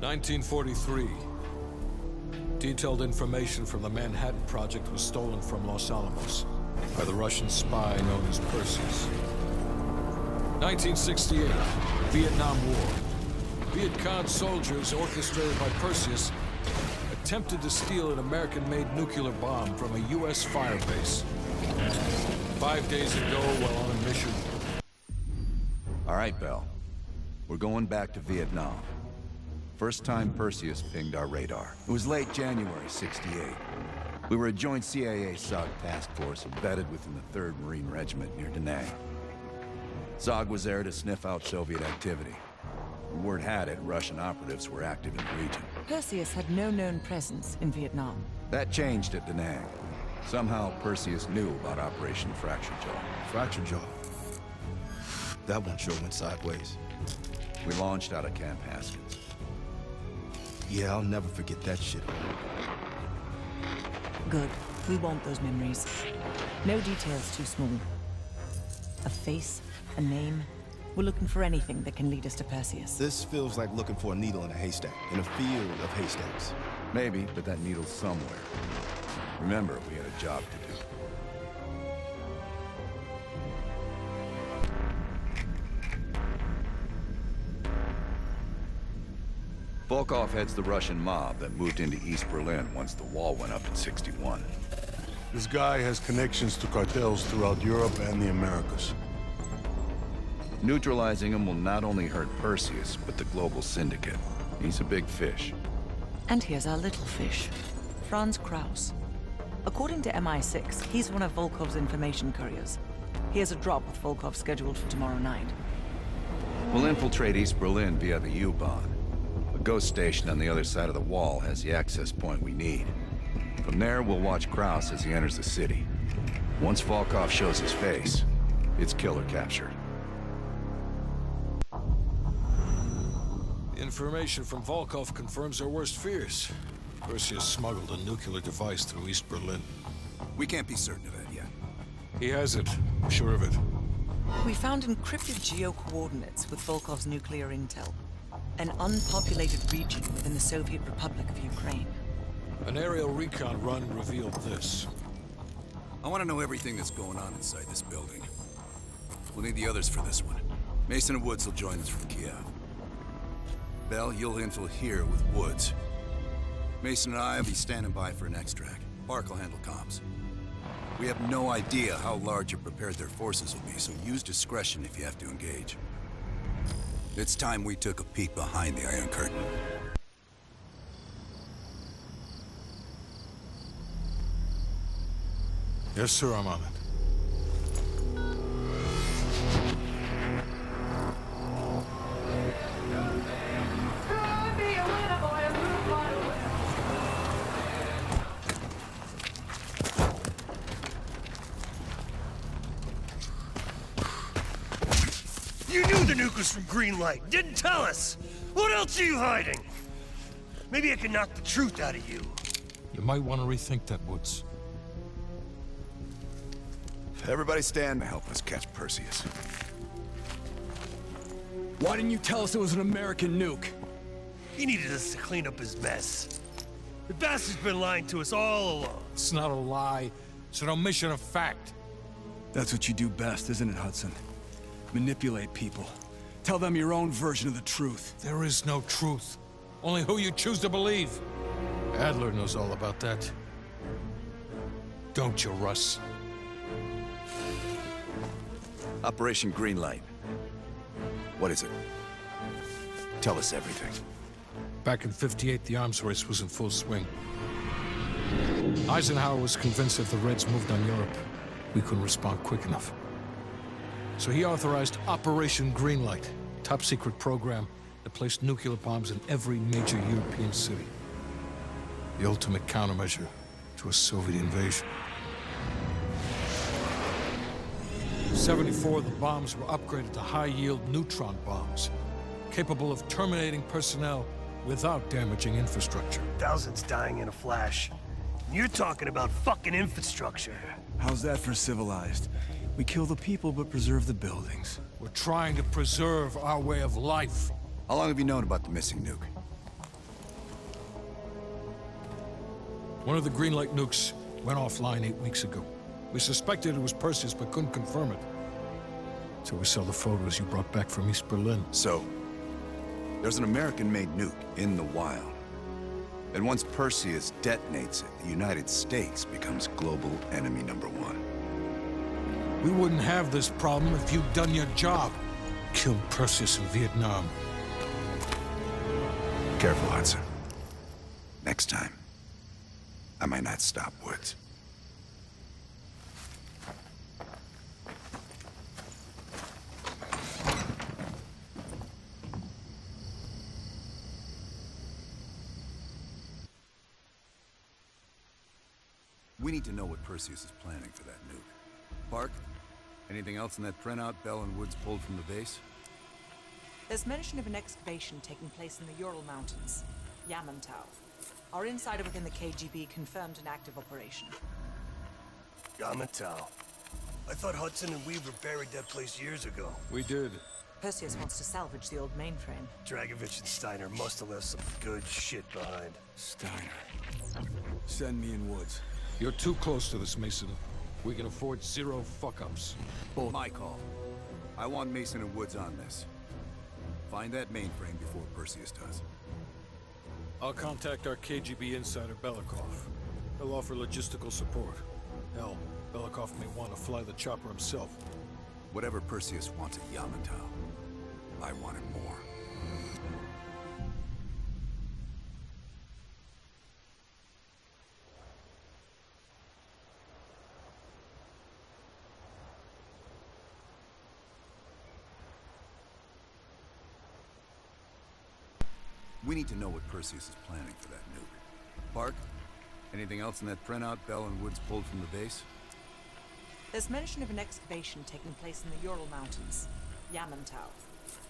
1943. Detailed information from the Manhattan Project was stolen from Los Alamos by the Russian spy known as Perseus. 1968, Vietnam War. Viet Cong soldiers, orchestrated by Perseus, attempted to steal an American-made nuclear bomb from a U.S.S.R base. 5 days ago, while on a mission... All right, Bell. We're going back to Vietnam. First time Perseus pinged our radar. It was late January '68. We were a joint CIA-SOG task force embedded within the 3rd Marine Regiment near Da Nang. SOG was there to sniff out Soviet activity. Word had it, Russian operatives were active in the region. Perseus had no known presence in Vietnam. That changed at Da Nang. Somehow, Perseus knew about Operation Fracture Jaw. Fracture Jaw? That one sure went sideways. We launched out of Camp Haskins. Yeah, I'll never forget that shit. Good. We want those memories. No details too small. A face, a name. We're looking for anything that can lead us to Perseus. This feels like looking for a needle in a haystack, in a field of haystacks. Maybe, but that needle's somewhere. Remember, we had a job to do. Volkov heads the Russian mob that moved into East Berlin once the wall went up in '61. This guy has connections to cartels throughout Europe and the Americas. Neutralizing him will not only hurt Perseus, but the global syndicate. He's a big fish. And here's our little fish, Franz Kraus. According to MI6, he's one of Volkov's information couriers. He has a drop with Volkov scheduled for tomorrow night. We'll infiltrate East Berlin via the U-Bahn. A ghost station on the other side of the wall has the access point we need. From there, we'll watch Kraus as he enters the city. Once Volkov shows his face, it's killer capture. Information from Volkov confirms our worst fears. Perseus smuggled a nuclear device through East Berlin. We can't be certain of that yet. He has it. I'm sure of it. We found encrypted geo-coordinates with Volkov's nuclear intel. An unpopulated region within the Soviet Republic of Ukraine. An aerial recon run revealed this. I want to know everything that's going on inside this building. We'll need the others for this one. Mason and Woods will join us from Kiev. Bell, you'll infil here with Woods. Mason and I will be standing by for an extract. Park will handle comms. We have no idea how large or prepared their forces will be, so use discretion if you have to engage. It's time we took a peek behind the Iron Curtain. Yes, sir, I'm on it. You knew the nuke was from Greenlight, didn't tell us! What else are you hiding? Maybe I can knock the truth out of you. You might want to rethink that, Woods. Everybody stand to help us catch Perseus. Why didn't you tell us it was an American nuke? He needed us to clean up his mess. The bastard's been lying to us all along. It's not a lie. It's an omission of fact. That's what you do best, isn't it, Hudson? Manipulate people. Tell them your own version of the truth. There is no truth. Only who you choose to believe. Adler knows all about that. Don't you, Russ? Operation Greenlight. What is it? Tell us everything. Back in '58, the arms race was in full swing. Eisenhower was convinced if the Reds moved on Europe, we couldn't respond quick enough. So he authorized Operation Greenlight, a top-secret program that placed nuclear bombs in every major European city. The ultimate countermeasure to a Soviet invasion. 74 of the bombs were upgraded to high-yield neutron bombs, capable of terminating personnel without damaging infrastructure. Thousands dying in a flash. You're talking about fucking infrastructure. How's that for civilized? We kill the people but preserve the buildings. We're trying to preserve our way of life. How long have you known about the missing nuke? One of the Greenlight nukes went offline 8 weeks ago. We suspected it was Perseus, but couldn't confirm it. So we saw the photos you brought back from East Berlin. So, there's an American-made nuke in the wild. And once Perseus detonates it, the United States becomes global enemy #1. We wouldn't have this problem if you'd done your job. Killed Perseus in Vietnam. Careful, Hudson. Next time, I might not stop Woods. We need to know what Perseus is planning for that nuke. Park, anything else in that printout Bell and Woods pulled from the base? There's mention of an excavation taking place in the Ural Mountains, Yamantau. Our insider within the KGB confirmed an active operation. Yamantau. I thought Hudson and Weaver buried that place years ago. We did. Perseus wants to salvage the old mainframe. Dragovich and Steiner must have left some good shit behind. Steiner. Send me in Woods. You're too close to this, Mason. We can afford 0 fuck-ups. My call. I want Mason and Woods on this. Find that mainframe before Perseus does. I'll contact our KGB insider, Belikov. He'll offer logistical support. Hell, Belikov may want to fly the chopper himself. Whatever Perseus wants at Yamantau, I want it more. We need to know what Perseus is planning for that nuke. Park, anything else in that printout Bell and Woods pulled from the base? There's mention of an excavation taking place in the Ural Mountains, Yamantau.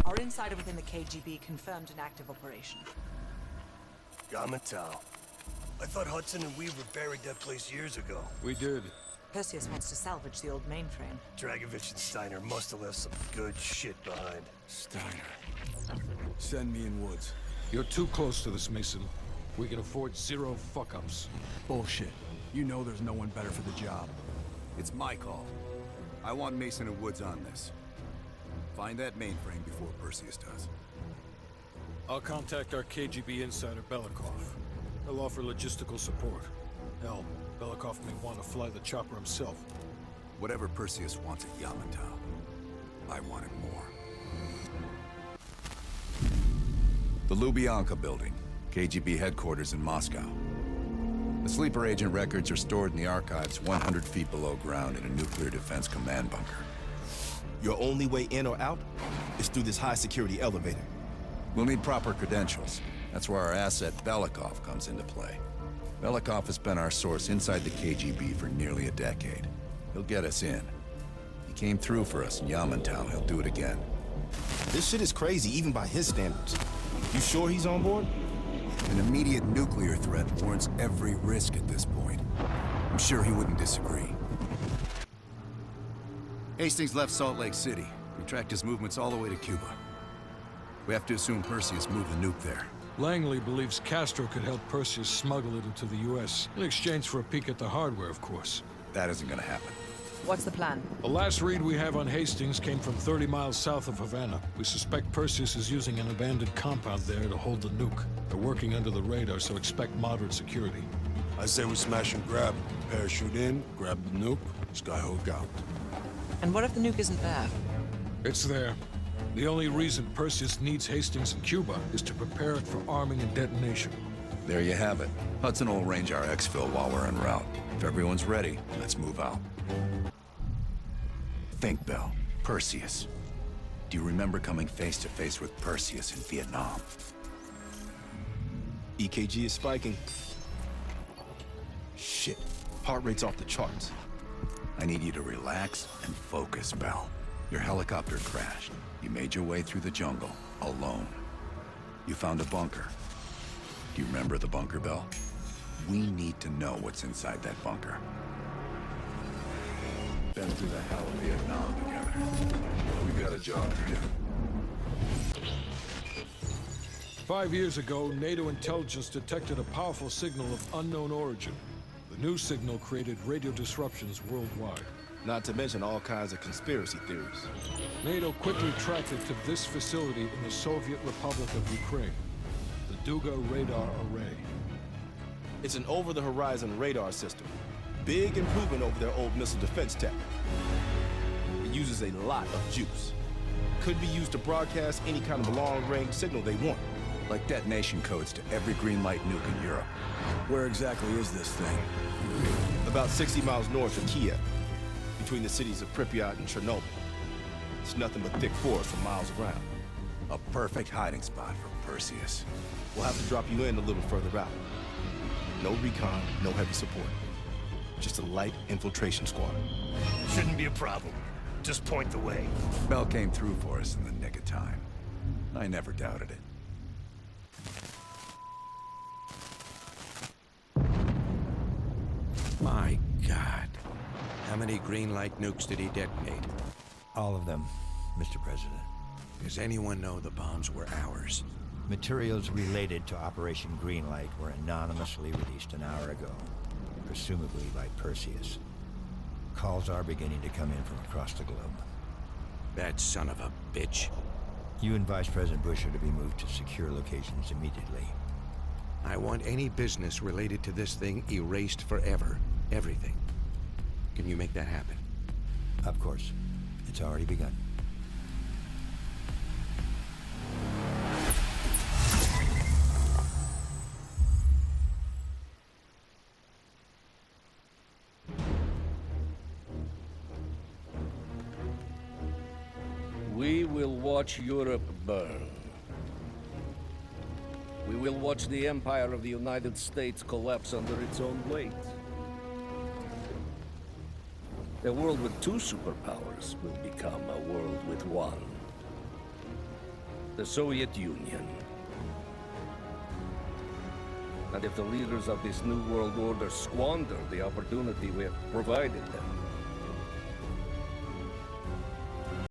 Our insider within the KGB confirmed an active operation. Yamantau. I thought Hudson and Weaver buried that place years ago. We did. Perseus wants to salvage the old mainframe. Dragovich and Steiner must have left some good shit behind. Steiner. Send me in Woods. You're too close to this, Mason. We can afford 0 fuck-ups. Bullshit. You know there's no one better for the job. It's my call. I want Mason and Woods on this. Find that mainframe before Perseus does. I'll contact our KGB insider, Belikov. He'll offer logistical support. Hell, Belikov may want to fly the chopper himself. Whatever Perseus wants at Yamantau, I want it more. The Lubyanka building, KGB headquarters in Moscow. The sleeper agent records are stored in the archives 100 feet below ground in a nuclear defense command bunker. Your only way in or out is through this high-security elevator. We'll need proper credentials. That's where our asset Belikov comes into play. Belikov has been our source inside the KGB for nearly a decade. He'll get us in. He came through for us in Yamantau. He'll do it again. This shit is crazy, even by his standards. You sure he's on board? An immediate nuclear threat warrants every risk at this point. I'm sure he wouldn't disagree. Hastings left Salt Lake City. We tracked his movements all the way to Cuba. We have to assume Perseus moved the nuke there. Langley believes Castro could help Perseus smuggle it into the U.S. in exchange for a peek at the hardware, of course. That isn't gonna happen. What's the plan? The last read we have on Hastings came from 30 miles south of Havana. We suspect Perseus is using an abandoned compound there to hold the nuke. They're working under the radar, so expect moderate security. I say we smash and grab. Parachute in, grab the nuke, skyhook out. And what if the nuke isn't there? It's there. The only reason Perseus needs Hastings in Cuba is to prepare it for arming and detonation. There you have it. Hudson will arrange our exfil while we're en route. If everyone's ready, let's move out. Think, Bell. Perseus. Do you remember coming face to face with Perseus in Vietnam? EKG is spiking. Shit. Heart rate's off the charts. I need you to relax and focus, Bell. Your helicopter crashed. You made your way through the jungle, alone. You found a bunker. Do you remember the bunker, Bell? We need to know what's inside that bunker. Been through the hell of Vietnam together. We got a job to do. 5 years ago, NATO intelligence detected a powerful signal of unknown origin. The new signal created radio disruptions worldwide. Not to mention all kinds of conspiracy theories. NATO quickly tracked it to this facility in the Soviet Republic of Ukraine, the Duga Radar Array. It's an over-the-horizon radar system. Big improvement over their old missile defense tech. It uses a lot of juice. Could be used to broadcast any kind of long-range signal they want. Like detonation codes to every green light nuke in Europe. Where exactly is this thing? About 60 miles north of Kiev, between the cities of Pripyat and Chernobyl. It's nothing but thick forest for miles around. A perfect hiding spot for Perseus. We'll have to drop you in a little further out. No recon, no heavy support. Just a light infiltration squad. Shouldn't be a problem. Just point the way. Bell came through for us in the nick of time. I never doubted it. My God. How many green light nukes did he detonate? All of them, Mr. President. Does anyone know the bombs were ours? Materials related to Operation Greenlight were anonymously released an hour ago, presumably by Perseus. Calls are beginning to come in from across the globe. That son of a bitch. You and Vice President Bush are to be moved to secure locations immediately. I want any business related to this thing erased forever. Everything. Can you make that happen? Of course. It's already begun. We will watch Europe burn. We will watch the empire of the United States collapse under its own weight. A world with two superpowers will become a world with one. The Soviet Union. And if the leaders of this new world order squander the opportunity we have provided them,